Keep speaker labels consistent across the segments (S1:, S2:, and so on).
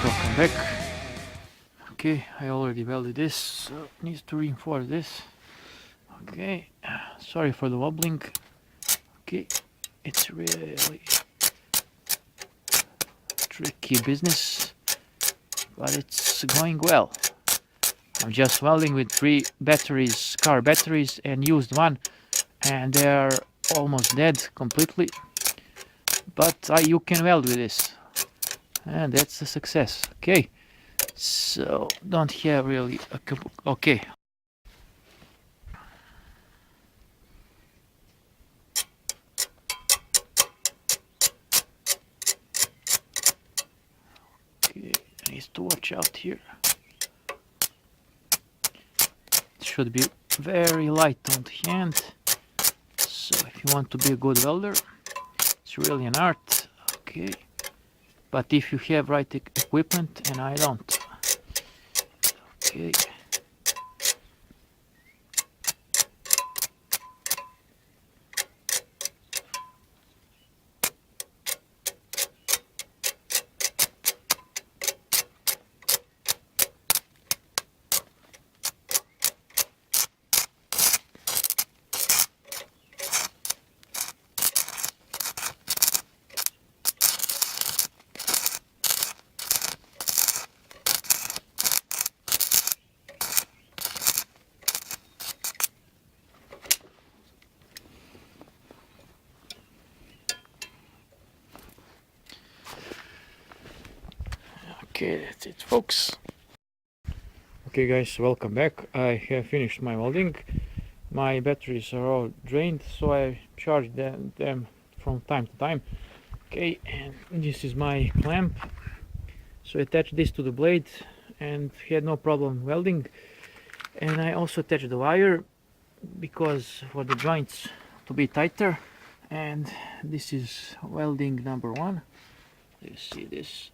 S1: welcome back. Okay, I already welded this, so needs to reinforce this. Okay, sorry for the wobbling. Okay, it's really tricky business, but it's going well. I'm just welding with 3 batteries, car batteries, and used one, and they're almost dead completely. But you can weld with this, and that's a success. Okay, so don't have really a okay. Okay, I need to watch out here. It should be very light on the hand. So if you want to be a good welder, it's really an art. Okay, but if you have right equipment, and I don't. Okay. Okay, that's it, folks. Okay guys, welcome back. I have finished my welding. My batteries are all drained, so I charge them from time to time. Okay, and this is my clamp. So I attached this to the blade and had no problem welding. And I also attached the wire because for the joints to be tighter. And this is welding number 1. You see this.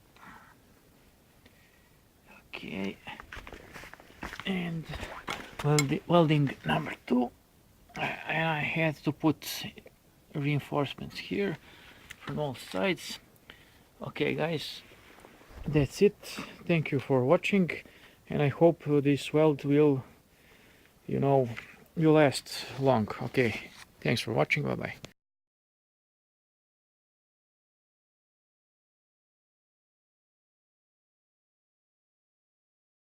S1: Okay, and welding number 2, and I had to put reinforcements here from all sides. Okay guys, that's it. Thank you for watching, and I hope this weld will last long. Okay, thanks for watching. Bye bye.